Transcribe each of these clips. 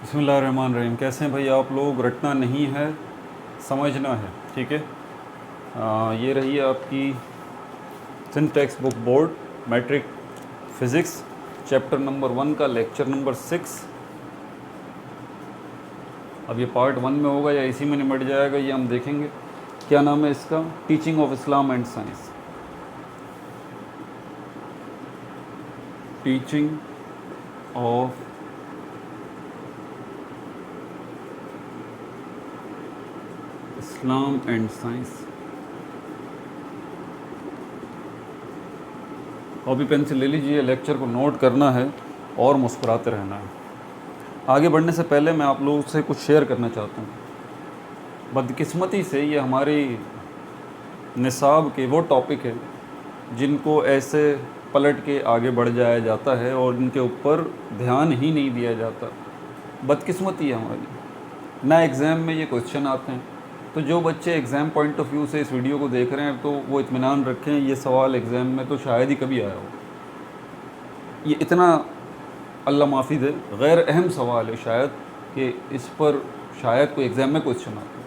بسم اللہ الرحمن الرحیم. کیسے ہیں بھائی آپ لوگ؟ رٹنا نہیں ہے، سمجھنا ہے. ٹھیک ہے. یہ رہی آپ کی سنٹیکس book board matric physics chapter number 1 کا لیکچر نمبر 6. اب یہ پارٹ 1 میں ہوگا یا اسی میں نمٹ جائے گا، یہ ہم دیکھیں گے. کیا نام ہے اس کا؟ Teaching of Islam and science. Teaching of Islam and science. Copy pencil لے لیجیے، لیکچر کو نوٹ کرنا ہے اور مسکراتے رہنا ہے. آگے بڑھنے سے پہلے میں آپ لوگوں سے کچھ شیئر کرنا چاہتا ہوں. بدقسمتی سے یہ ہماری نصاب کے وہ ٹاپک ہے جن کو ایسے پلٹ کے آگے بڑھ جایا جاتا ہے اور ان کے اوپر دھیان ہی نہیں دیا جاتا. بدقسمتی ہے ہماری. نہ ایگزام میں یہ کویشچن آتے ہیں، تو جو بچے ایگزام پوائنٹ آف ویو سے اس ویڈیو کو دیکھ رہے ہیں تو وہ اطمینان رکھیں، یہ سوال ایگزام میں تو شاید ہی کبھی آیا ہو. یہ اتنا اللہ معافی دے غیر اہم سوال ہے شاید کہ اس پر شاید کوئی ایگزام میں کویشچن آتا ہے.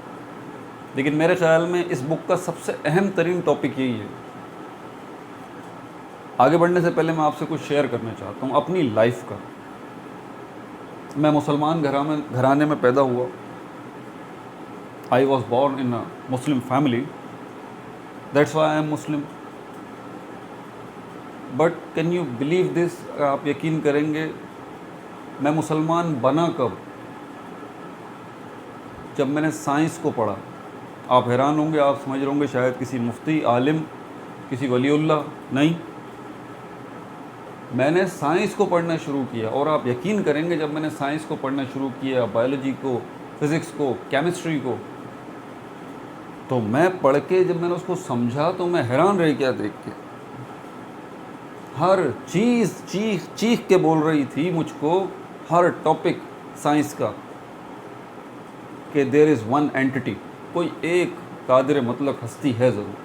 لیکن میرے خیال میں اس بک کا سب سے اہم ترین ٹاپک یہی ہے. آگے بڑھنے سے پہلے میں آپ سے کچھ شیئر کرنا چاہتا ہوں اپنی لائف کا. میں مسلمان گھرانے میں پیدا ہوا. I was born in a Muslim family. That's why I am Muslim. But can you believe this? آپ یقین کریں گے میں مسلمان بنا کب؟ جب میں نے سائنس کو پڑھا. آپ حیران ہوں گے، آپ سمجھ رہے ہوں گے شاید کسی مفتی، عالم، کسی ولی اللہ. نہیں، میں نے سائنس کو پڑھنا شروع کیا. اور آپ یقین کریں گے جب میں نے سائنس کو پڑھنا شروع کیا، بایولوجی کو، فزکس کو، کیمسٹری کو، تو میں پڑھ کے جب میں نے اس کو سمجھا تو میں حیران رہ گیا دیکھ کے. ہر چیز چیخ چیخ کے بول رہی تھی مجھ کو، ہر ٹاپک سائنس کا، کہ دیر از ون اینٹی، کوئی ایک قادر مطلق ہستی ہے ضرور.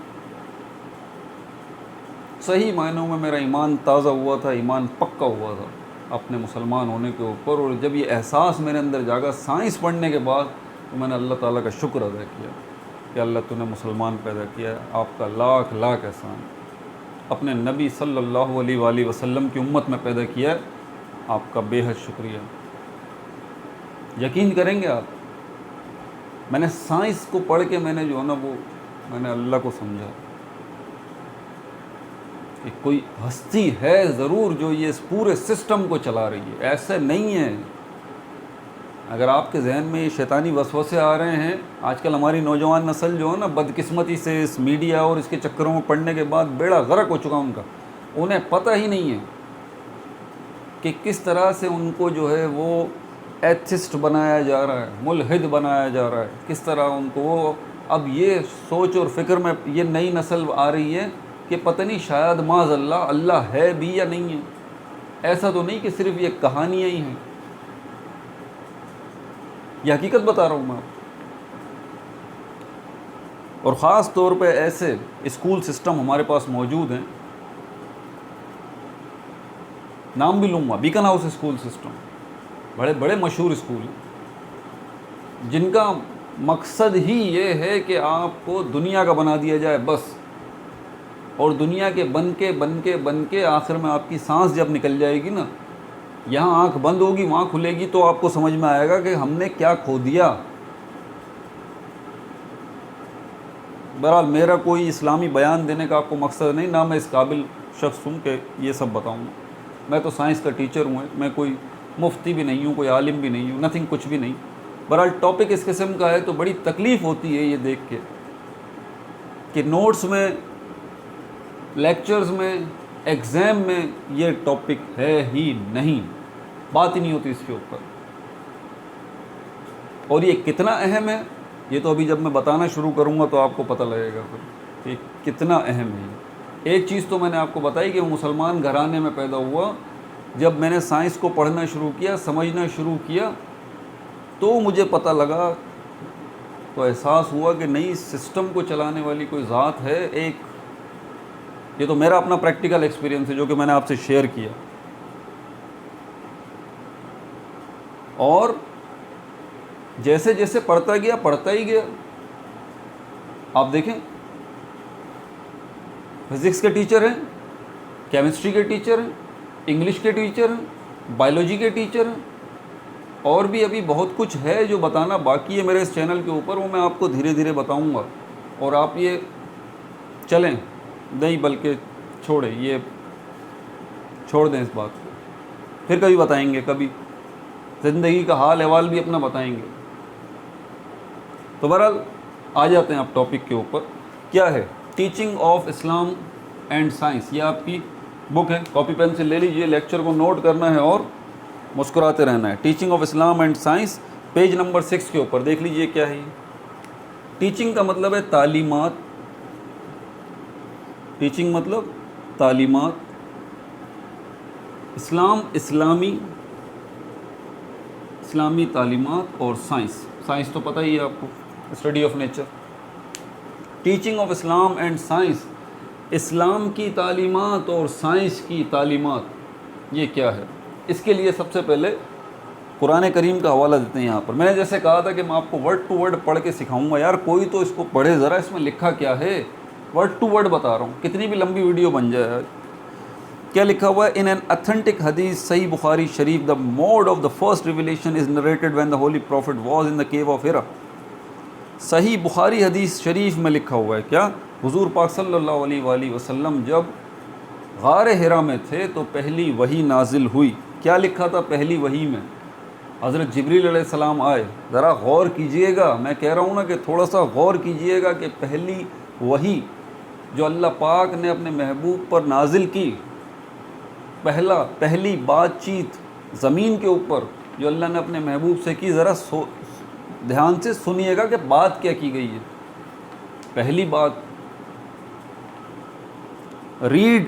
صحیح معنوں میں میرا ایمان تازہ ہوا تھا، ایمان پکا ہوا تھا اپنے مسلمان ہونے کے اوپر. اور جب یہ احساس میرے اندر جاگا سائنس پڑھنے کے بعد، تو میں نے اللہ تعالیٰ کا شکر ادا کیا کہ اللہ تو نے مسلمان پیدا کیا ہے، آپ کا لاکھ لاکھ احسان. اپنے نبی صلی اللہ علیہ وآلہ وسلم کی امت میں پیدا کیا ہے، آپ کا بے حد شکریہ. یقین کریں گے آپ، میں نے سائنس کو پڑھ کے میں نے جو ہے نا میں نے اللہ کو سمجھا کہ کوئی ہستی ہے ضرور جو یہ اس پورے سسٹم کو چلا رہی ہے. ایسے نہیں ہے. اگر آپ کے ذہن میں یہ شیطانی وسوسے آ رہے ہیں، آج کل ہماری نوجوان نسل جو ہے نا بدقسمتی سے اس میڈیا اور اس کے چکروں میں پڑنے کے بعد بیڑا غرق ہو چکا ان کا. انہیں پتہ ہی نہیں ہے کہ کس طرح سے ان کو جو ہے وہ ایتھسٹ بنایا جا رہا ہے، ملحد بنایا جا رہا ہے. کس طرح ان کو وہ اب یہ سوچ اور فکر میں یہ نئی نسل آ رہی ہے کہ پتہ نہیں شاید معاذ اللہ ہے بھی یا نہیں ہے. ایسا تو نہیں کہ صرف یہ کہانیاں ہی ہیں، یہ حقیقت بتا رہا ہوں میں آپ کو. اور خاص طور پہ ایسے اسکول سسٹم ہمارے پاس موجود ہیں. نام بھی لوں گا، بیکن ہاؤس اسکول سسٹم، بڑے بڑے مشہور اسکول ہیں جن کا مقصد ہی یہ ہے کہ آپ کو دنیا کا بنا دیا جائے بس. اور دنیا کے بن کے آخر میں آپ کی سانس جب نکل جائے گی نا، یہاں آنکھ بند ہوگی وہاں کھلے گی، تو آپ کو سمجھ میں آئے گا کہ ہم نے کیا کھو دیا. بہرحال میرا کوئی اسلامی بیان دینے کا آپ کو مقصد نہیں، نہ میں اس قابل شخص ہوں کہ یہ سب بتاؤں. میں تو سائنس کا ٹیچر ہوں، میں کوئی مفتی بھی نہیں ہوں، کوئی عالم بھی نہیں ہوں، نتھنگ، کچھ بھی نہیں. بہرحال ٹاپک اس قسم کا ہے تو بڑی تکلیف ہوتی ہے یہ دیکھ کے کہ نوٹس میں، لیکچرز میں، ایگزام میں یہ ٹاپک ہے ہی نہیں، بات ہی نہیں ہوتی اس کے اوپر. اور یہ کتنا اہم ہے یہ تو ابھی جب میں بتانا شروع کروں گا تو آپ کو پتہ لگے گا پھر کہ کتنا اہم ہے. ایک چیز تو میں نے آپ کو بتائی کہ مسلمان گھرانے میں پیدا ہوا. جب میں نے سائنس کو پڑھنا شروع کیا، سمجھنا شروع کیا، تو مجھے پتہ لگا، تو احساس ہوا کہ نئی سسٹم کو چلانے والی کوئی ذات ہے ایک. یہ تو میرا اپنا پریکٹیکل ایکسپیرینس ہے جو کہ میں نے آپ سے شیئر کیا. اور جیسے جیسے پڑھتا گیا پڑھتا ہی گیا. آپ دیکھیں فزکس کے ٹیچر ہیں, کیمسٹری کے ٹیچر ہیں, انگلش کے ٹیچر ہیں, بائیولوجی کے ٹیچر ہیں, اور بھی ابھی بہت کچھ ہے جو بتانا باقی ہے میرے اس چینل کے اوپر, وہ میں آپ کو دھیرے دھیرے بتاؤں گا. اور آپ یہ چلیں نہیں بلکہ چھوڑیں, یہ چھوڑ دیں اس بات کو, پھر کبھی بتائیں گے, کبھی زندگی کا حال احوال بھی اپنا بتائیں گے. تو بہرحال آ جاتے ہیں آپ ٹاپک کے اوپر. کیا ہے teaching of Islam and science, یہ آپ کی بک ہے, کاپی پینسل لے لیجئے, لیکچر کو نوٹ کرنا ہے اور مسکراتے رہنا ہے. Teaching of Islam and science page number 6 کے اوپر دیکھ لیجئے کیا ہے. ٹیچنگ کا مطلب ہے تعلیمات, ٹیچنگ مطلب تعلیمات, اسلام اسلامی تعلیمات, اور سائنس تو پتہ ہی ہے آپ کو, study of nature. Teaching of Islam and science, اسلام کی تعلیمات اور سائنس کی تعلیمات, یہ کیا ہے. اس کے لیے سب سے پہلے قرآن کریم کا حوالہ دیتے ہیں یہاں پر. میں نے جیسے کہا تھا کہ میں آپ کو ورڈ ٹو ورڈ پڑھ کے سکھاؤں گا. یار کوئی تو اس کو پڑھے ذرا, اس میں لکھا کیا ہے. ورڈ ٹو ورڈ بتا رہا ہوں, کتنی بھی لمبی ویڈیو بن جائے. کیا لکھا ہوا ہے, ان این اتھینٹک حدیث صحیح بخاری شریف, the mode of the first revelation is narrated when the holy prophet was in the cave of Hira. Sahih بخاری حدیث شریف میں لکھا ہوا ہے کیا, حضور پاک صلی اللہ علیہ وآلہ وسلم جب غار ہرا میں تھے تو پہلی وحی نازل ہوئی. کیا لکھا تھا پہلی وحی میں؟ حضرت جبریل علیہ السلام آئے. ذرا غور کیجئے گا, میں کہہ رہا ہوں نا کہ تھوڑا سا غور کیجئے گا کہ پہلی وحی جو اللہ پاک نے اپنے محبوب پر نازل کی, پہلی بات چیت زمین کے اوپر جو اللہ نے اپنے محبوب سے کی, ذرا دھیان سے سنیے گا کہ بات کیا کی گئی ہے. پہلی بات ریڈ,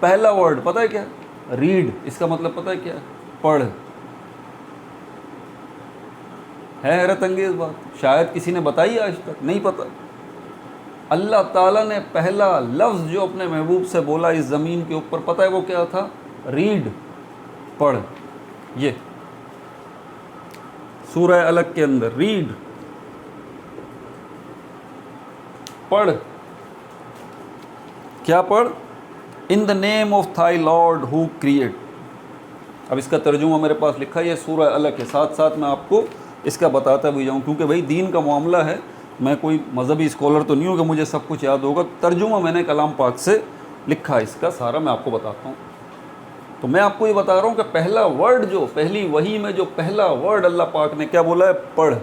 پہلا ورڈ پتہ ہے کیا؟ ریڈ. اس کا مطلب پتہ ہے کیا ہے؟ پڑھ. ہے حیرت انگیز بات, شاید کسی نے بتائی آج تک نہیں پتہ. اللہ تعالیٰ نے پہلا لفظ جو اپنے محبوب سے بولا اس زمین کے اوپر, پتہ ہے وہ کیا تھا؟ ریڈ, پڑھ. یہ سورہ الگ کے اندر ریڈ, پڑھ. کیا پڑھ؟ In the name of thy lord who create. اب اس کا ترجمہ میرے پاس لکھا ہے, یہ سورہ الگ ہے, ساتھ ساتھ میں آپ کو اس کا بتاتا بھی جاؤں, کیونکہ بھائی دین کا معاملہ ہے, میں کوئی مذہبی اسکالر تو نہیں ہوں کہ مجھے سب کچھ یاد ہوگا. ترجمہ میں نے کلام پاک سے لکھا ہے, اس کا سارا میں آپ کو بتاتا ہوں. تو میں آپ کو یہ بتا رہا ہوں کہ پہلا ورڈ جو پہلی وحی میں جو پہلا ورڈ اللہ پاک نے کیا بولا ہے؟ پڑھ.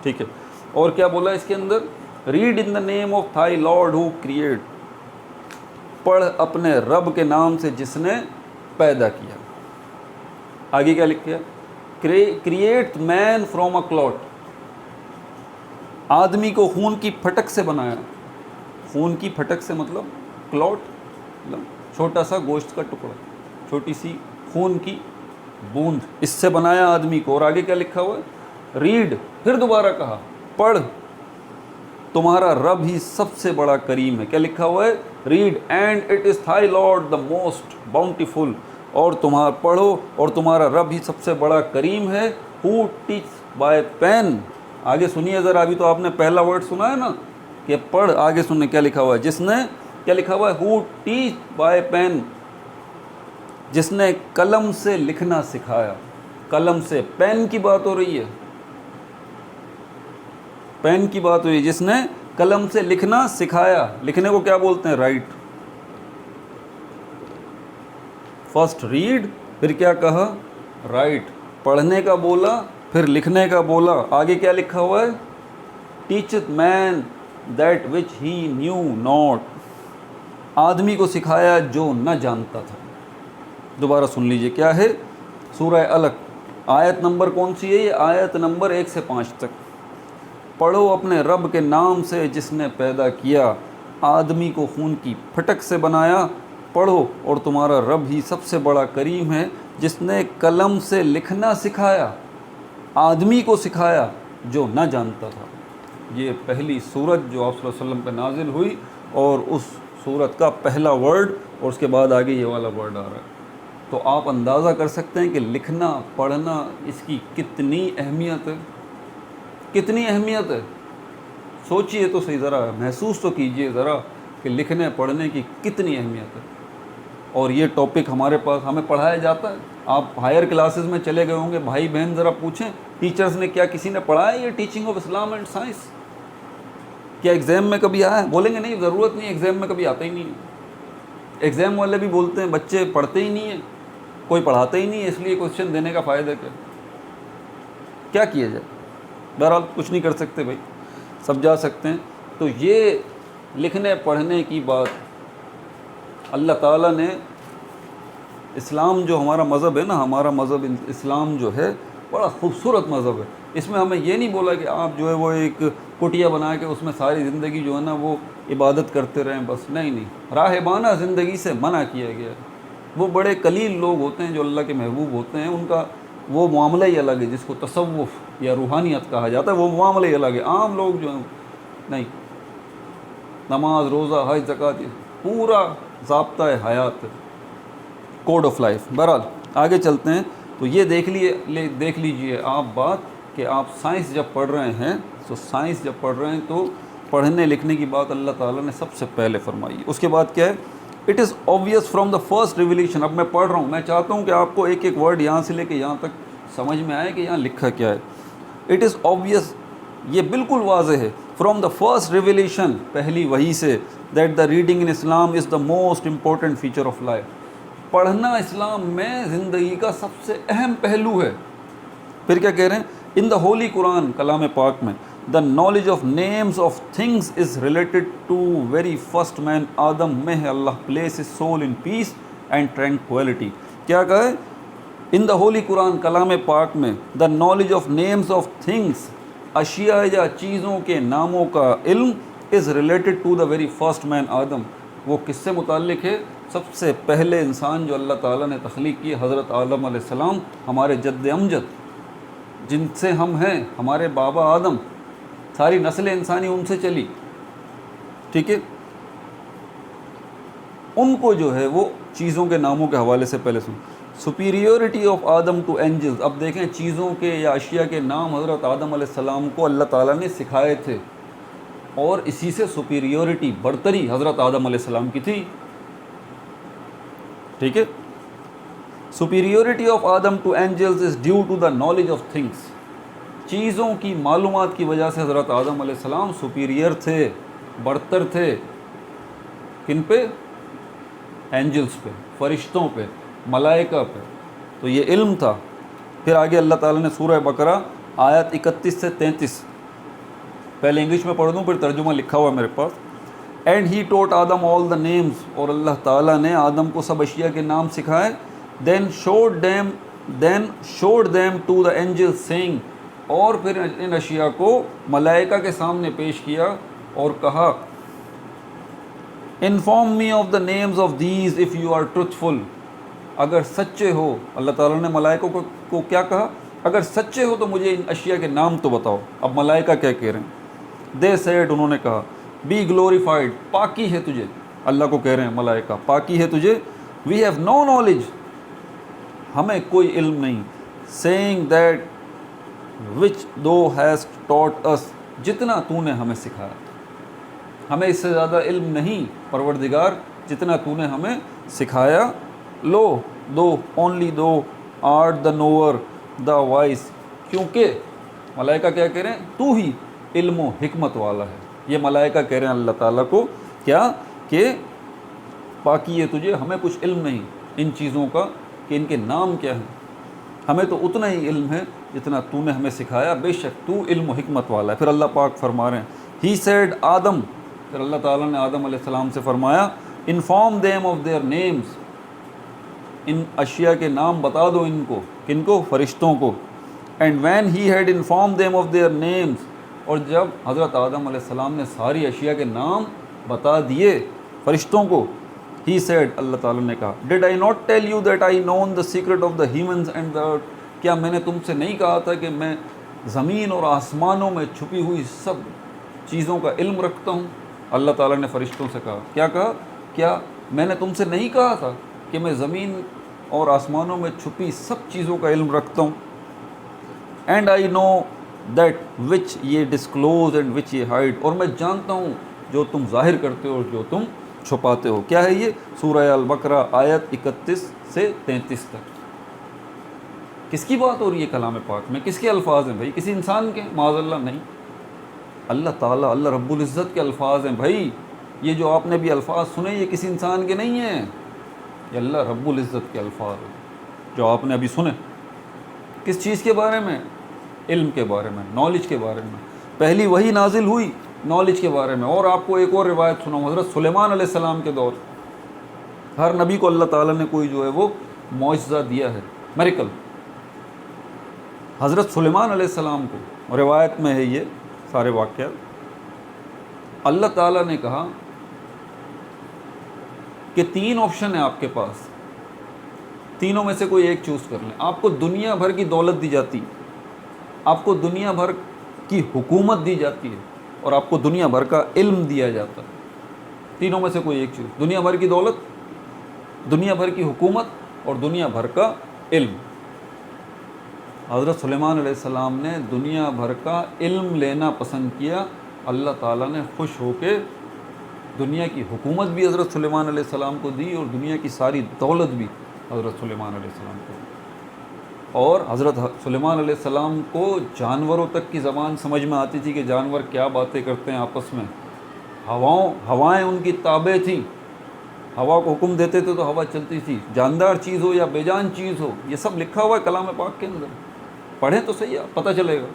ٹھیک ہے, اور کیا بولا ہے اس کے اندر؟ Read in the name of thy lord who create. پڑھ اپنے رب کے نام سے جس نے پیدا کیا. آگے کیا لکھا ہے؟ Create man from a clot. آدمی کو خون کی پھٹک سے بنایا. خون کی پھٹک سے مطلب کلاٹ, چھوٹا سا گوشت کا ٹکڑا, چھوٹی سی خون کی بوند, اس سے بنایا آدمی کو. اور آگے کیا لکھا ہوا ہے؟ ریڈ. پھر دوبارہ کہا پڑھ, تمہارا رب ہی سب سے بڑا کریم ہے. کیا لکھا ہوا ہے؟ Read and it is thy lord the most bountiful. اور تمہارا پڑھو, اور تمہارا رب ہی سب سے بڑا کریم ہے. ہو ٹیچ بائی پین. آگے سنیے ذرا, ابھی تو آپ نے پہلا ورڈ سنا ہے نا کہ پڑھ, آگے سننے کیا لکھا ہوا ہے. جس نے, کیا لکھا ہوا ہے؟ ہو ٹیچ بائی پین, جس نے قلم سے لکھنا سکھایا. قلم سے, پین کی بات ہو رہی ہے, پین کی بات ہوئی. جس نے قلم سے لکھنا سکھایا. لکھنے کو کیا بولتے ہیں؟ رائٹ. فرسٹ ریڈ, پھر کیا کہا؟ رائٹ. پڑھنے کا بولا, پھر لکھنے کا بولا. آگے کیا لکھا ہوا ہے؟ Teacheth man that which he knew not. آدمی کو سکھایا جو نہ جانتا تھا. دوبارہ سن لیجئے کیا ہے. سورہ الگ, آیت نمبر کون سی ہے؟ یہ آیت نمبر 1 سے 5 تک. پڑھو اپنے رب کے نام سے جس نے پیدا کیا, آدمی کو خون کی پھٹک سے بنایا. پڑھو, اور تمہارا رب ہی سب سے بڑا کریم ہے جس نے قلم سے لکھنا سکھایا, آدمی کو سکھایا جو نہ جانتا تھا. یہ پہلی سورت جو آپ صلی اللہ علیہ وسلم پہ نازل ہوئی, اور اس سورت کا پہلا ورڈ, اور اس کے بعد آگے یہ والا ورڈ آ رہا ہے. تو آپ اندازہ کر سکتے ہیں کہ لکھنا پڑھنا اس کی کتنی اہمیت ہے. کتنی اہمیت ہے. سوچئے تو صحیح ذرا, محسوس تو کیجئے ذرا کہ لکھنے پڑھنے کی کتنی اہمیت ہے. اور یہ ٹاپک ہمارے پاس ہمیں پڑھایا جاتا ہے. آپ ہائر کلاسز میں چلے گئے ہوں گے, بھائی بہن ذرا پوچھیں ٹیچرز نے کیا کسی نے پڑھایا یہ teaching of Islam and science? کیا ایگزام میں کبھی آیا ہے؟ بولیں گے نہیں, ضرورت نہیں, ایگزام میں کبھی آتا ہی نہیں ہے. ایگزام والے بھی بولتے ہیں بچے پڑھتے ہی نہیں ہیں, کوئی پڑھاتا ہی نہیں ہے, اس لیے کوشچن دینے کا فائدہ کیا کیا جائے؟ بہرحال کچھ نہیں کر سکتے بھائی, سب جا سکتے ہیں. تو یہ لکھنے پڑھنے کی بات اللہ تعالیٰ نے, اسلام جو ہمارا مذہب ہے نا, ہمارا مذہب اسلام جو ہے بڑا خوبصورت مذہب ہے. اس میں ہمیں یہ نہیں بولا کہ آپ جو ہے وہ ایک کٹیا بنا کے اس میں ساری زندگی جو ہے نا وہ عبادت کرتے رہیں بس. نہیں, راہبانہ زندگی سے منع کیا گیا ہے. وہ بڑے قلیل لوگ ہوتے ہیں جو اللہ کے محبوب ہوتے ہیں, ان کا وہ معاملہ ہی الگ ہے, جس کو تصوف یا روحانیت کہا جاتا ہے, وہ معاملہ ہی الگ ہے. عام لوگ جو ہیں نہیں, نماز روزہ حج زکوٰۃ پورا ضابطہ حیات, کوڈ آف لائف. بہرحال آگے چلتے ہیں. تو یہ دیکھ لیجئے آپ بات کہ آپ سائنس جب پڑھ رہے ہیں, تو سائنس جب پڑھ رہے ہیں تو پڑھنے لکھنے کی بات اللہ تعالیٰ نے سب سے پہلے فرمائی. اس کے بعد کیا ہے؟ It is obvious from the first revelation. اب میں پڑھ رہا ہوں, میں چاہتا ہوں کہ آپ کو ایک ایک ورڈ یہاں سے لے کے یہاں تک سمجھ میں آئے کہ یہاں لکھا کیا ہے. اٹ از obvious, یہ بالکل واضح ہے, فرام دا فرسٹ ریویلیشن, پہلی وحی سے, that the reading in Islam is the most important feature of life. پڑھنا اسلام میں زندگی کا سب سے اہم پہلو ہے. پھر کیا کہہ رہے ہیں؟ ان دا ہولی قرآن, کلام پاک میں, the knowledge of names of things is related to very first man Adam, میں اللہ place his soul in peace and tranquillity. کیا کہا ہے؟ ان دا ہولی قرآن, کلام پاک میں, the knowledge of names of things, اشیاء یا چیزوں کے ناموں کا علم, is related to the very first man Adam. وہ کس سے متعلق ہے؟ سب سے پہلے انسان جو اللہ تعالیٰ نے تخلیق کی, حضرت آدم علیہ السلام, ہمارے جد امجد جن سے ہم ہیں, ہمارے بابا آدم, ساری نسل انسانی ان سے چلی. ٹھیک ہے, ان کو جو ہے وہ چیزوں کے ناموں کے حوالے سے پہلے سن. Superiority of Adam to angels. اب دیکھیں چیزوں کے یا اشیاء کے نام حضرت آدم علیہ السلام کو اللہ تعالیٰ نے سکھائے تھے, اور اسی سے سپیریورٹی, برتری حضرت آدم علیہ السلام کی تھی. ٹھیک ہے, superiority of Adam to angels is due to the knowledge of things. چیزوں کی معلومات کی وجہ سے حضرت آدم علیہ السلام سپیریئر تھے, برتر تھے. کن پہ؟ اینجلز پہ, فرشتوں پہ, ملائکہ پہ. تو یہ علم تھا. پھر آگے اللہ تعالیٰ نے سورہ بقرہ آیت 31 سے 33, پہلے انگلش میں پڑھ دوں پھر ترجمہ لکھا ہوا میرے پاس. اینڈ ہی ٹوٹ آدم آل دا نیمز, اور اللہ تعالیٰ نے آدم کو سب اشیاء کے نام سکھائے. Then showed them to the angel saying, اور پھر ان اشیاء کو ملائکہ کے سامنے پیش کیا اور کہا, inform me of the names of these if you are truthful. اگر سچے ہو, اللہ تعالیٰ نے ملائکہ کو کیا کہا؟ اگر سچے ہو تو مجھے ان اشیاء کے نام تو بتاؤ. اب ملائکہ کیا کہہ رہے ہیں؟ دے سیڈ, انہوں نے کہا, بی گلوریفائڈ, پاکی ہے تجھے. اللہ کو کہہ رہے ہیں ملائکہ, پاکی ہے تجھے. وی ہیو نو نالج, ہمیں کوئی علم نہیں. Saying that which thou has taught us, جتنا تو نے ہمیں سکھایا, ہمیں اس سے زیادہ علم نہیں پروردگار جتنا تو نے ہمیں سکھایا. Lo thou only thou art the knower the wise, کیونکہ ملائکہ کیا کہہ رہے ہیں؟ تو ہی علم و حکمت والا ہے. یہ ملائکہ کہہ رہے ہیں اللہ تعالیٰ کو کیا کہ پاکی ہے تجھے, ہمیں کچھ علم نہیں ان چیزوں کا کہ ان کے نام کیا ہیں, ہمیں تو اتنا ہی علم ہے جتنا تو نے ہمیں سکھایا, بے شک تو علم و حکمت والا ہے. پھر اللہ پاک فرما رہے ہیں, ہی سیڈ آدم, پھر اللہ تعالیٰ نے آدم علیہ السلام سے فرمایا, inform them of their names, ان اشیاء کے نام بتا دو ان کو. کن کو؟ فرشتوں کو. And when he had inform them of their names, اور جب حضرت آدم علیہ السلام نے ساری اشیاء کے نام بتا دیے فرشتوں کو, ہی سیڈ, اللہ تعالیٰ نے کہا, did I not tell you that I know the secret of the heavens and the earth, کیا میں نے تم سے نہیں کہا تھا کہ میں زمین اور آسمانوں میں چھپی ہوئی سب چیزوں کا علم رکھتا ہوں. اللہ تعالیٰ نے فرشتوں سے کہا, کیا کہا؟ کیا میں نے تم سے نہیں کہا تھا کہ میں زمین اور آسمانوں میں چھپی سب چیزوں کا علم رکھتا ہوں. And I know that which یہ ڈسکلوز اینڈ وچ یہ ہائڈ، اور میں جانتا ہوں جو تم ظاہر کرتے ہو اور جو تم چھپاتے ہو. کیا ہے یہ؟ سورہ البقرہ آیت 31 سے 33 تک. کس کی بات ہو رہی ہے کلام پاک میں؟ کس کے الفاظ ہیں بھائی؟ کسی انسان کے؟ معاذ اللہ نہیں، اللہ تعالیٰ، اللہ رب العزت کے الفاظ ہیں بھائی. یہ جو آپ نے بھی الفاظ سنے یہ کسی انسان کے نہیں ہیں، یہ اللہ رب العزت کے الفاظ ہیں جو آپ نے ابھی سنے. کس چیز کے بارے میں؟ علم کے بارے میں، نالج کے بارے میں. پہلی وہی نازل ہوئی نالج کے بارے میں. اور آپ کو ایک اور روایت سناؤں، حضرت سلیمان علیہ السلام کے دور، ہر نبی کو اللہ تعالیٰ نے کوئی جو ہے وہ معجزہ دیا ہے، میریکل. حضرت سلیمان علیہ السلام کو روایت میں ہے یہ سارے واقعات، اللہ تعالیٰ نے کہا کہ 3 آپشن ہیں آپ کے پاس، تینوں میں سے کوئی ایک چوز کر لیں. آپ کو دنیا بھر کی دولت دی جاتی، آپ کو دنیا بھر کی حکومت دی جاتی ہے، اور آپ کو دنیا بھر کا علم دیا جاتا ہے. تینوں میں سے کوئی ایک چیز، دنیا بھر کی دولت، دنیا بھر کی حکومت اور دنیا بھر کا علم. حضرت سلیمان علیہ السلام نے دنیا بھر کا علم لینا پسند کیا. اللہ تعالیٰ نے خوش ہو کے دنیا کی حکومت بھی حضرت سلیمان علیہ السلام کو دی اور دنیا کی ساری دولت بھی حضرت سلیمان علیہ السلام کو دی. اور حضرت سلیمان علیہ السلام کو جانوروں تک کی زبان سمجھ میں آتی تھی کہ جانور کیا باتیں کرتے ہیں آپس میں. ہوائیں ان کی تابع تھیں، ہوا کو حکم دیتے تھے تو ہوا چلتی تھی. جاندار چیز ہو یا بے جان چیز ہو، یہ سب لکھا ہوا ہے کلام پاک کے اندر، پڑھیں تو صحیح ہے، پتہ چلے گا.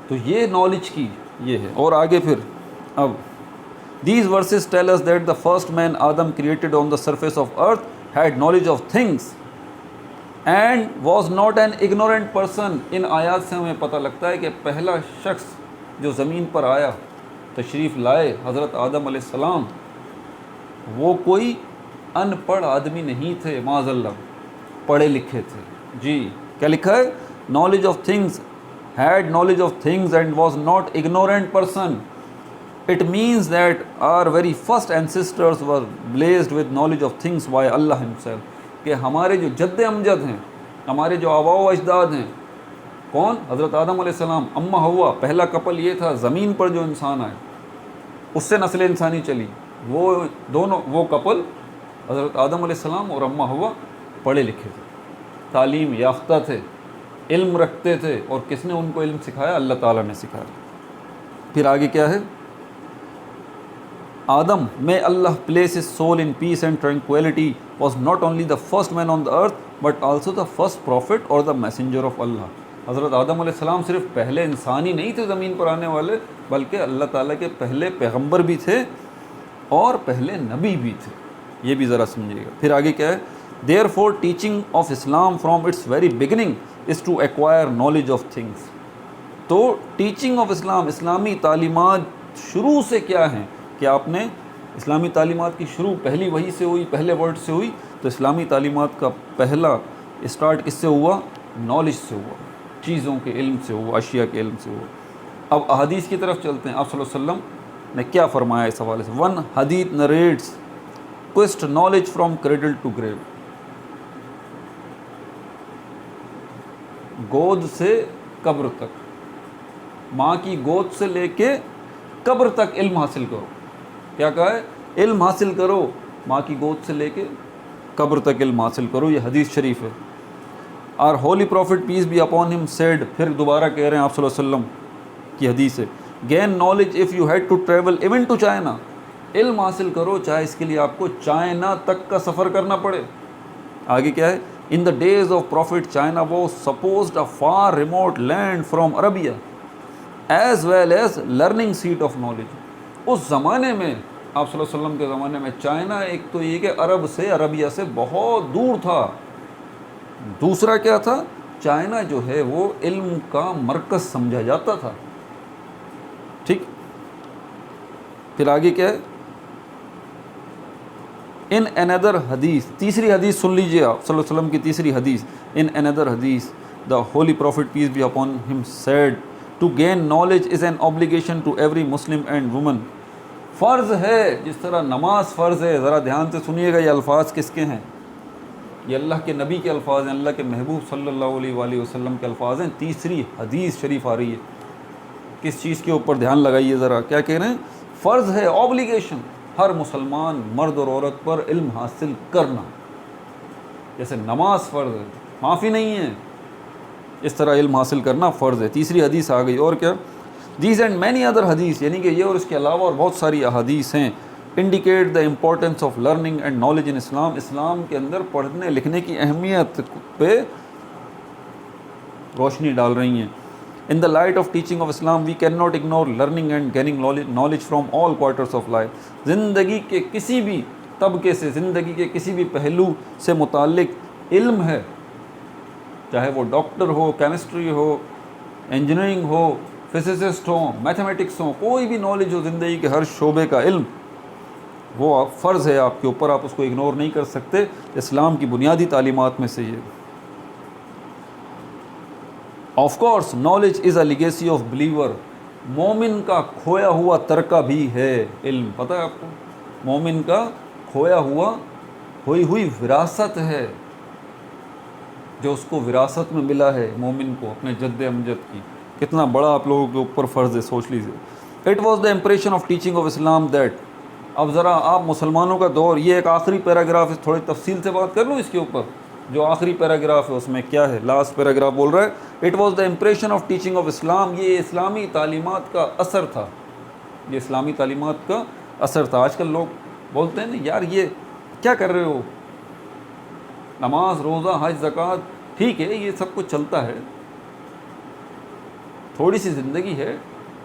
تو یہ نالج کی یہ ہے. اور آگے پھر اب these verses tell us that the first man Adam created on the surface of earth had knowledge of things and was not an ignorant person. ان آیات سے ہمیں پتہ لگتا ہے کہ پہلا شخص جو زمین پر آیا، تشریف لائے، حضرت آدم علیہ السلام، وہ کوئی ان پڑھ آدمی نہیں تھے، معاذ اللہ، پڑھے لکھے تھے. جی کیا لکھا ہے؟ knowledge of things، had knowledge of things and was not ignorant person. It means that our very first ancestors were blessed with knowledge of things by Allah himself. کہ ہمارے جو جد امجد ہیں، ہمارے جو آباء و اجداد ہیں، کون؟ حضرت آدم علیہ السلام، اماں ہوا، پہلا کپل یہ تھا زمین پر جو انسان آئے، اس سے نسل انسانی چلی. وہ کپل حضرت آدم علیہ السلام اور اماں ہوا پڑھے لکھے تھے، تعلیم یافتہ تھے، علم رکھتے تھے. اور کس نے ان کو علم سکھایا؟ اللہ تعالیٰ نے سکھایا. پھر آگے کیا ہے؟ Adam, may Allah place his soul in peace and tranquility, was not only the first man on the earth but also the first prophet or the messenger of Allah. حضرت آدم علیہ السلام صرف پہلے انسان ہی نہیں تھے زمین پر آنے والے، بلکہ اللہ تعالیٰ کے پہلے پیغمبر بھی تھے اور پہلے نبی بھی تھے. یہ بھی ذرا سمجھیے گا. پھر آگے کیا ہے؟ Therefore teaching of Islam from its very beginning is to acquire knowledge of things. تو ٹیچنگ آف اسلام، اسلامی تعلیمات شروع سے کیا ہیں کہ آپ نے اسلامی تعلیمات کی شروع پہلی وحی سے ہوئی، پہلے ورڈ سے ہوئی. تو اسلامی تعلیمات کا پہلا اسٹارٹ کس سے ہوا؟ نالج سے ہوا، چیزوں کے علم سے ہوا، اشیاء کے علم سے ہوا. اب احادیث کی طرف چلتے ہیں. آپ صلی اللہ علیہ وسلم نے کیا فرمایا اس حوالے سے؟ ون حدیث narrates quest knowledge from cradle to grave. گود سے قبر تک، ماں کی گود سے لے کے قبر تک علم حاصل کرو. کیا کہا ہے؟ علم حاصل کرو، ماں کی گود سے لے کے قبر تک علم حاصل کرو. یہ حدیث شریف ہے. اور holy prophet peace be upon him said, پھر دوبارہ کہہ رہے ہیں آپ صلی اللہ علیہ وسلم کی حدیث ہے، gain knowledge if you had to travel even to China. علم حاصل کرو چاہے اس کے لیے آپ کو چائنا تک کا سفر کرنا پڑے. آگے کیا ہے؟ In the days of prophet China was supposed a far remote land from Arabia as well as learning seat of knowledge. اس زمانے میں آپ صلی اللہ علیہ وسلم کے زمانے میں چائنا ایک تو یہ کہ عربیہ سے بہت دور تھا. دوسرا کیا تھا؟ چائنا جو ہے وہ علم کا مرکز سمجھا جاتا تھا. ٹھیک. پھر آگے کیا ہے؟ ان another حدیث، تیسری حدیث سن لیجئے آپ صلی اللہ علیہ وسلم کی تیسری حدیث. ان another حدیث the holy prophet peace be upon him said to gain knowledge is an obligation to every Muslim and woman. فرض ہے، جس طرح نماز فرض ہے. ذرا دھیان سے سنیے گا، یہ الفاظ کس کے ہیں؟ یہ اللہ کے نبی کے الفاظ ہیں، اللہ کے محبوب صلی اللہ علیہ وآلہ وسلم کے الفاظ ہیں۔ تیسری حدیث شریف آ رہی ہے، کس چیز کے اوپر دھیان لگائیے ذرا، کیا کہہ رہے ہیں؟ فرض ہے، اوبلیگیشن، ہر مسلمان مرد اور عورت پر علم حاصل کرنا، جیسے نماز فرض ہے، معافی نہیں ہے، اس طرح علم حاصل کرنا فرض ہے۔ تیسری حدیث آ گئی، اور کیا؟ دیز اینڈ مینی ادر حدیث، یعنی کہ یہ اور اس کے علاوہ اور بہت ساری احادیث ہیں، indicate the importance of learning and knowledge in Islam, اسلام کے اندر پڑھنے لکھنے کی اہمیت پہ روشنی ڈال رہی ہیں۔ In the light of teaching of Islam, we cannot ignore learning and gaining knowledge from all quarters of life. زندگی کے کسی بھی طبقے سے، زندگی کے کسی بھی پہلو سے متعلق علم ہے، چاہے وہ ڈاکٹر ہو، کیمسٹری ہو، انجینئرنگ ہو، فزسسٹ ہو، میتھمیٹکس ہو، کوئی بھی نالج ہو زندگی کے ہر شعبے کا علم، وہ فرض ہے آپ کے اوپر، آپ اس کو اگنور نہیں کر سکتے۔ اسلام کی بنیادی تعلیمات میں سے یہ۔ Of course knowledge is a legacy of believer, مومن کا کھویا ہوا ترکہ بھی ہے علم، پتہ ہے آپ کو؟ مومن کا کھویا ہوا، کھوئی ہوئی وراثت ہے، جو اس کو وراثت میں ملا ہے مومن کو اپنے جد امجد کی۔ کتنا بڑا آپ لوگوں کے اوپر فرض ہے، سوچ لیجیے۔ It was the impression of teaching of Islam that, اب ذرا آپ مسلمانوں کا دور، یہ ایک آخری پیراگراف ہے، تھوڑی تفصیل سے بات کر لوں اس کے اوپر، جو آخری پیراگراف ہے اس میں کیا ہے، لاسٹ پیراگراف بول رہا ہے، it was the impression of teaching of Islam, یہ اسلامی تعلیمات کا اثر تھا، یہ اسلامی تعلیمات کا اثر تھا۔ آج کل لوگ بولتے ہیں نا یار یہ کیا کر رہے ہو، نماز، روزہ، حج، زکوٰۃ، ٹھیک ہے یہ سب کچھ چلتا ہے، تھوڑی سی زندگی ہے،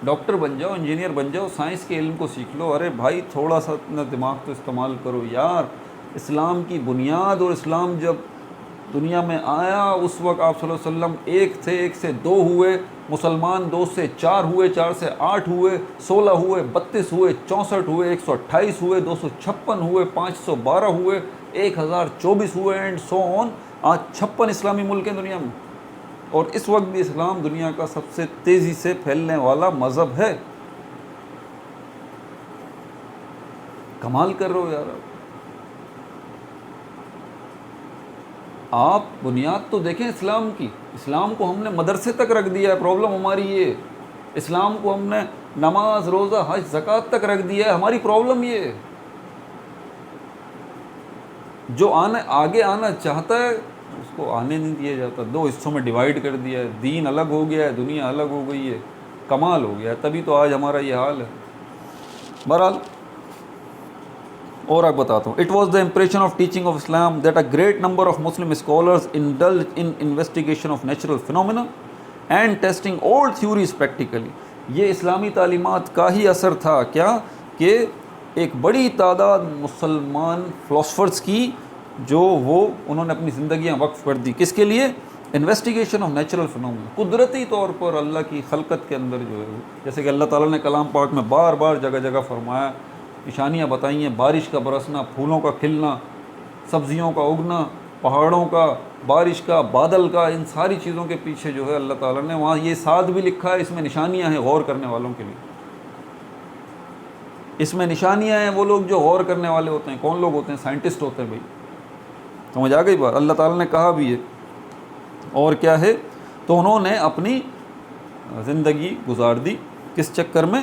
ڈاکٹر بن جاؤ، انجینئر بن جاؤ، سائنس کے علم کو سیکھ لو، ارے بھائی تھوڑا سا اپنا دماغ تو استعمال کرو یار۔ اسلام کی بنیاد، اور اسلام جب دنیا میں آیا اس وقت آپ صلی اللہ علیہ وسلم ایک تھے، ایک سے دو ہوئے، مسلمان 2 سے 4 ہوئے، 4 سے 8 ہوئے، 16 ہوئے، 32 ہوئے، 64 ہوئے، 128 ہوئے، 256 ہوئے، 512 ہوئے، 1024 ہوئے، اینڈ سو آن۔ آج 56 اسلامی ملک ہیں دنیا میں، اور اس وقت بھی اسلام دنیا کا سب سے تیزی سے پھیلنے والا مذہب ہے۔ کمال کر رہے ہو یار آپ، بنیاد تو دیکھیں اسلام کی۔ اسلام کو ہم نے مدرسے تک رکھ دیا ہے، پرابلم ہماری یہ، اسلام کو ہم نے نماز، روزہ، حج، زکوٰۃ تک رکھ دیا ہے، ہماری پرابلم یہ۔ جو آگے آنا چاہتا ہے اس کو آنے نہیں دیا جاتا، 2 حصوں میں ڈیوائیڈ کر دیا ہے، دین الگ ہو گیا ہے، دنیا الگ ہو گئی ہے، کمال ہو گیا ہے، تبھی تو آج ہمارا یہ حال ہے۔ بہرحال اور آپ بتاتا ہوں، it was the impression of teaching of Islam that a great number of Muslim scholars indulge in investigation of natural phenomena and testing old theories practically. یہ اسلامی تعلیمات کا ہی اثر تھا کیا، کہ ایک بڑی تعداد مسلمان فلاسفرز کی جو انہوں نے اپنی زندگیاں وقف کر دی، کس کے لیے؟ انویسٹیگیشن آف نیچرل فینومینا، قدرتی طور پر اللہ کی خلقت کے اندر جو ہے، جیسے کہ اللہ تعالیٰ نے کلام پاک میں بار بار جگہ جگہ فرمایا، نشانیاں بتائی ہیں، بارش کا برسنا، پھولوں کا کھلنا، سبزیوں کا اگنا، پہاڑوں کا، بارش کا، بادل کا، ان ساری چیزوں کے پیچھے جو ہے اللہ تعالیٰ نے وہاں یہ ساتھ بھی لکھا ہے، اس میں نشانیاں ہیں غور کرنے والوں کے لیے، اس میں نشانیاں ہیں۔ وہ لوگ جو غور کرنے والے ہوتے ہیں کون لوگ ہوتے ہیں؟ سائنٹسٹ ہوتے ہیں بھائی، سمجھ آ گئی بات؟ اللہ تعالیٰ نے کہا بھی ہے، اور کیا ہے، تو انہوں نے اپنی زندگی گزار دی کس چکر میں،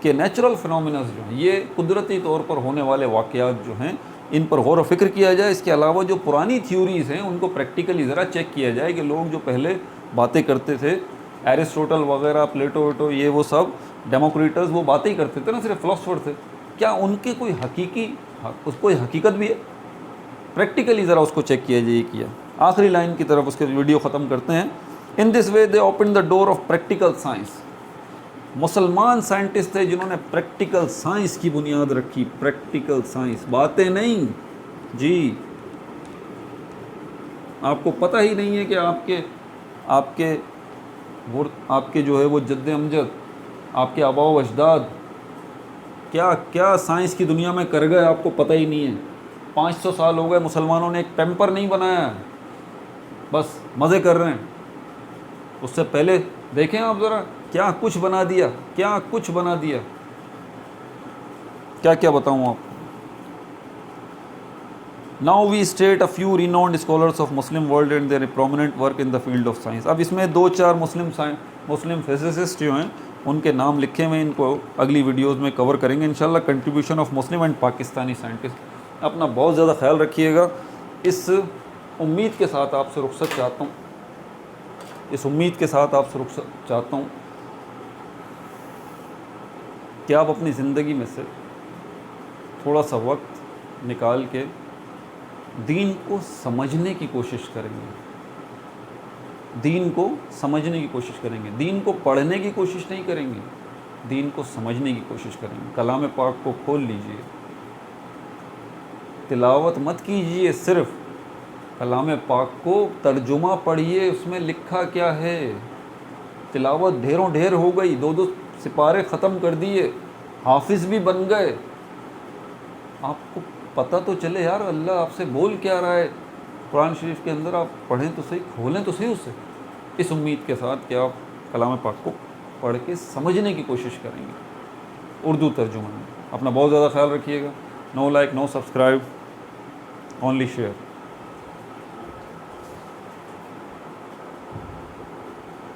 کہ نیچرل فینومیناز جو ہیں، یہ قدرتی طور پر ہونے والے واقعات جو ہیں ان پر غور و فکر کیا جائے۔ اس کے علاوہ جو پرانی تھیوریز ہیں ان کو پریکٹیکلی ذرا چیک کیا جائے، کہ لوگ جو پہلے باتیں کرتے تھے، ایرسٹوٹل وغیرہ، پلیٹو ویٹو، یہ وہ سب ڈیموکریٹس، وہ باتیں ہی کرتے تھے نا، صرف فلاسفر تھے، کیا ان کی کوئی کوئی حقیقت بھی ہے؟ پریکٹیکلی ذرا اس کو چیک کیا جائے۔ کیا آخری لائن کی طرف اس کے ویڈیو ختم کرتے ہیں۔ In this way they open the door of practical science, مسلمان سائنٹسٹ تھے جنہوں نے پریکٹیکل سائنس کی بنیاد رکھی، پریکٹیکل سائنس، باتیں نہیں جی۔ آپ کو پتہ ہی نہیں ہے کہ آپ کے جو ہے وہ جد امجد، آپ کے آباء و اجداد کیا کیا سائنس کی دنیا میں کر گئے، آپ کو پتہ ہی نہیں ہے۔ 500 سال ہو گئے مسلمانوں نے ایک پیمپر نہیں بنایا، بس مزے کر رہے ہیں۔ اس سے پہلے دیکھیں آپ ذرا کیا کچھ بنا دیا، کیا کچھ بنا دیا، کیا کیا بتاؤں آپ۔ Now we state a few renowned scholars of Muslim world and their prominent work in the field of science. اب اس میں 2-4 مسلم physicists جو ہیں ان کے نام لکھے ہوئے، ان کو اگلی ویڈیوز میں کور کریں گے انشاءاللہ. Contribution of Muslim and Pakistani scientist. اپنا بہت زیادہ خیال رکھیے گا. اس امید کے ساتھ آپ سے رخصت چاہتا ہوں، اس امید کے ساتھ آپ سے رخصت چاہتا ہوں کہ آپ اپنی زندگی میں سے تھوڑا سا وقت نکال کے دین کو سمجھنے کی کوشش کریں گے. دین کو سمجھنے کی کوشش کریں گے. دین کو پڑھنے کی کوشش نہیں کریں گے، دین کو سمجھنے کی کوشش کریں گے. کلام پاک کو کھول لیجئے، تلاوت مت کیجئے، صرف کلام پاک کو ترجمہ پڑھیے، اس میں لکھا کیا ہے. تلاوت ڈھیروں ڈھیر ہو گئی، 2 سپارے ختم کر دیے، حافظ بھی بن گئے. آپ کو پتہ تو چلے یار اللہ آپ سے بول کیا رہا ہے قرآن شریف کے اندر. آپ پڑھیں تو صحیح، کھولیں تو صحیح اسے. اس امید کے ساتھ کہ آپ کلام پاک کو پڑھ کے سمجھنے کی کوشش کریں گے اردو ترجمہ میں. اپنا بہت زیادہ خیال رکھیے گا. نو لائک، نو سبسکرائب، اونلی شیئر.